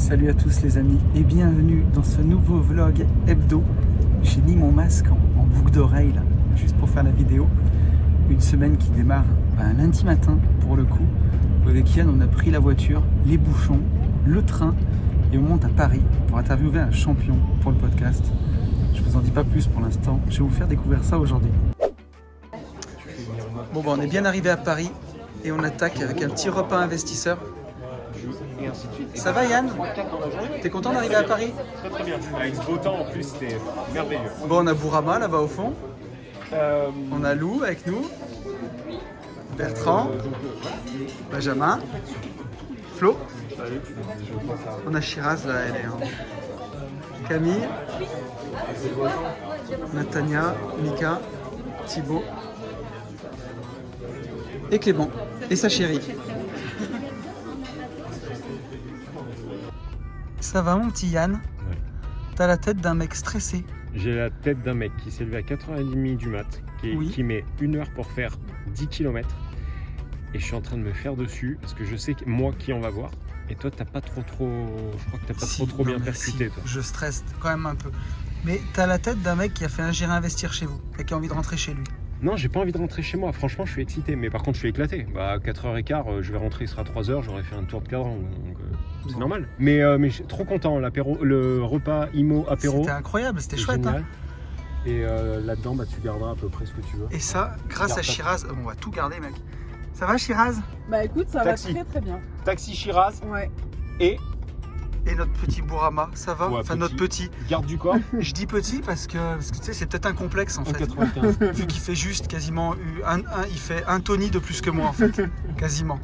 Salut à tous les amis et bienvenue dans ce nouveau vlog hebdo. J'ai mis mon masque en boucle d'oreille là, juste pour faire la vidéo. Une semaine qui démarre un lundi matin pour le coup. Avec Yann on a pris la voiture, les bouchons, le train et on monte à Paris pour interviewer un champion pour le podcast. Je vous en dis pas plus pour l'instant, je vais vous faire découvrir ça aujourd'hui. Bon on est bien arrivé à Paris et on attaque avec un petit repas investisseur. Ça va Yann? T'es content d'arriver à Paris? Très très bien. Avec ce beau temps en plus, c'était merveilleux. Bon, on a Bourama là-bas au fond. On a Lou avec nous. Bertrand. Benjamin. Flo. On a Shiraz là, elle est. Camille. Natania. Mika. Thibaut. Et Clément. Et sa chérie. Ça va mon petit Yann? Ouais. T'as la tête d'un mec stressé. J'ai la tête d'un mec qui s'est levé à 4h30 du mat, qui met 1 heure pour faire 10 km. Et je suis en train de me faire dessus parce que je sais que moi qui en va voir. Et toi t'as pas trop. Je crois que t'as pas trop bien percuté toi. Je stresse quand même un peu. Mais t'as la tête d'un mec qui a fait un gérer investir chez vous et qui a envie de rentrer chez lui. Non, j'ai pas envie de rentrer chez moi. Franchement, je suis excité. Mais par contre, je suis éclaté. À 4h15, je vais rentrer, il sera 3h. J'aurai fait un tour de cadran. Donc, c'est normal. Mais je suis trop content. Le repas, IMO, apéro. C'était incroyable, c'était chouette. Hein. Et là-dedans, tu garderas à peu près ce que tu veux. Et ça, grâce à Shiraz, on va tout garder, mec. Ça va, Shiraz? Bah écoute, ça va très très bien. Taxi Shiraz. Ouais. Et notre petit Bourama, ça va? Ouais, enfin, petit. notre petit. Garde du corps. Je dis petit parce que tu sais, c'est peut-être un complexe en fait. 95. Vu qu'il fait juste quasiment il fait un Tony de plus que moi en fait. Quasiment.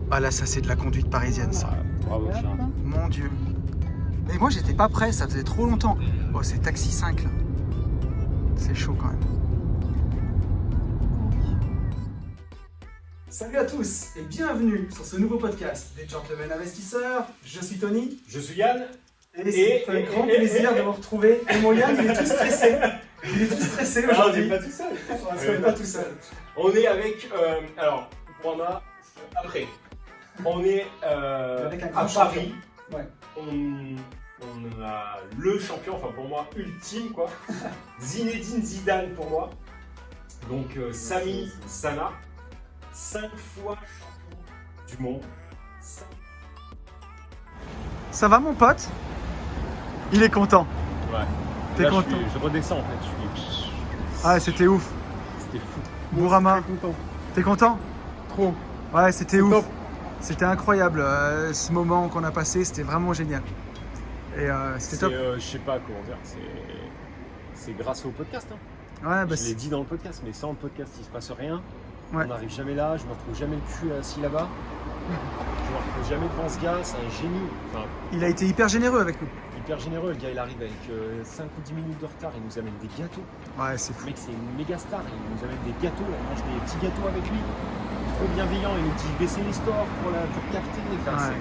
Ah là, ça c'est de la conduite parisienne ça. Bravo, chien. Mon Dieu. Mais moi j'étais pas prêt, ça faisait trop longtemps. Oh, c'est Taxi 5 là. C'est chaud quand même. Salut à tous et bienvenue sur ce nouveau podcast des Gentlemen Investisseurs. Je suis Tony. Je suis Yann. Et c'est un grand plaisir de vous retrouver. Et mon Yann, il est tout stressé. Il est tout stressé aujourd'hui. On n'est pas tout seul. On n'est pas tout seul. On est avec. Alors, Bourama, après. On est Avec un grand à champion. Paris. Ouais. On a le champion, enfin pour moi, ultime quoi. Zinedine Zidane pour moi. Donc Sami Sana, 5 fois champion du monde. Ça va mon pote? Il est content. Ouais. T'es Là, content? je redescends en fait. Ah, c'était ouf. C'était fou. Bourama, Très content. t'es content? Trop. Ouais, c'était ouf. Top. C'était incroyable. Ce moment qu'on a passé, c'était vraiment génial. Et c'était top. Je sais pas comment dire. C'est grâce au podcast. Hein. Ouais, bah, Je l'ai dit dans le podcast, mais sans le podcast, il se passe rien. Ouais. On n'arrive jamais là. Je me retrouve jamais le cul assis là-bas. Je me retrouve jamais devant ce gars. C'est un génie. Enfin, il a été hyper généreux avec nous. hyper généreux. Le gars, il arrive avec 5 ou 10 minutes de retard. Il nous amène des gâteaux. Ouais, c'est Le fou. mec, c'est une méga star. Il nous amène des gâteaux. On mange des petits gâteaux avec lui. Trop bienveillant. Il nous dit baisser les scores pour capter. Enfin, Ouais.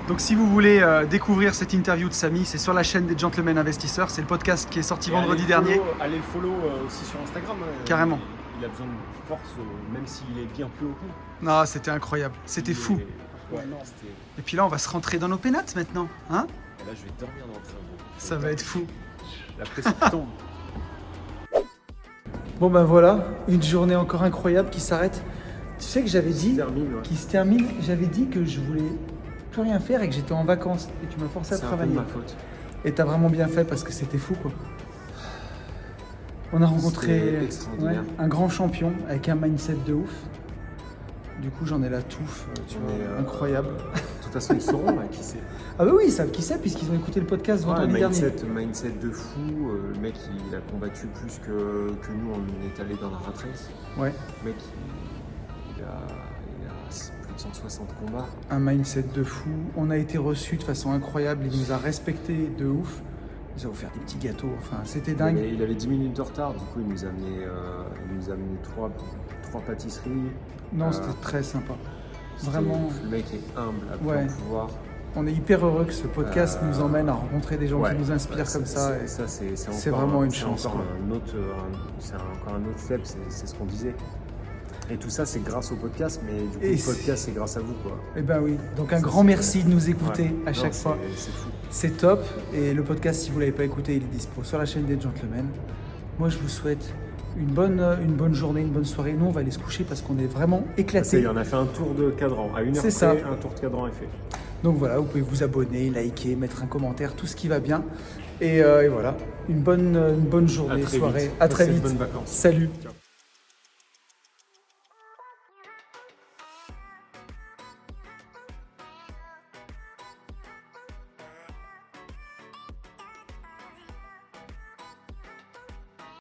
Donc si vous voulez découvrir cette interview de Sami, c'est sur la chaîne des Gentlemen Investisseurs. C'est le podcast qui est sorti vendredi dernier. Allez le follow aussi sur Instagram. Carrément. Il a besoin de force, même s'il est bien plus haut que nous. Non, c'était incroyable. C'était fou. Ouais, non, c'était. Et puis là, on va se rentrer dans nos pénates maintenant. Hein? Et là, je vais dormir dans le train. Ça va être fou. La pression tombe. Bon ben voilà, une journée encore incroyable qui s'arrête. Tu sais que j'avais dit, qui se termine, j'avais dit que je voulais plus rien faire et que j'étais en vacances. Et tu m'as forcé à travailler. C'est un peu de ma faute. Et t'as vraiment bien fait parce que c'était fou quoi. On a rencontré un grand champion avec un mindset de ouf. Du coup j'en ai la touffe, tu vois, incroyable. De toute façon, ils sauront là, qui c'est. Ah bah oui, ils savent qui c'est puisqu'ils ont écouté le podcast vendredi dernier. Mindset de fou. Le mec, il a combattu plus que nous. On est allé dans la rat race. Ouais. Le mec, il a plus de 160 combats. Un mindset de fou. On a été reçus de façon incroyable. Il nous a respectés de ouf. Il nous a offert des petits gâteaux. Enfin, c'était dingue. Il avait 10 minutes de retard. Du coup, il nous a amené 3 pâtisseries. Non, c'était très sympa. Vraiment. Le mec est humble à Ouais. pouvoir. On est hyper heureux que ce podcast nous emmène à rencontrer des gens qui nous inspirent comme ça. Et C'est vraiment une chance, Encore quoi. c'est encore un autre step, c'est ce qu'on disait. Et tout ça, c'est grâce au podcast, mais du coup, Et le podcast, c'est grâce à vous, quoi. Eh ben oui, donc un Ça, grand c'est- merci de nous écouter Ouais. à Non, chaque fois. C'est fou. C'est top. Et le podcast, si vous ne l'avez pas écouté, il est dispo sur la chaîne des Gentlemen. Moi, je vous souhaite une bonne journée, une bonne soirée. Nous, on va aller se coucher parce qu'on est vraiment Ça y éclatés. est, on a fait un tour de cadran. À 1h C'est près, ça. un tour de cadran est fait. Donc voilà, vous pouvez vous abonner, liker, mettre un commentaire, tout ce qui va bien. Et voilà, une bonne journée, À très soirée. vite. À très Passez de vite. bonnes vacances. Salut. Ciao.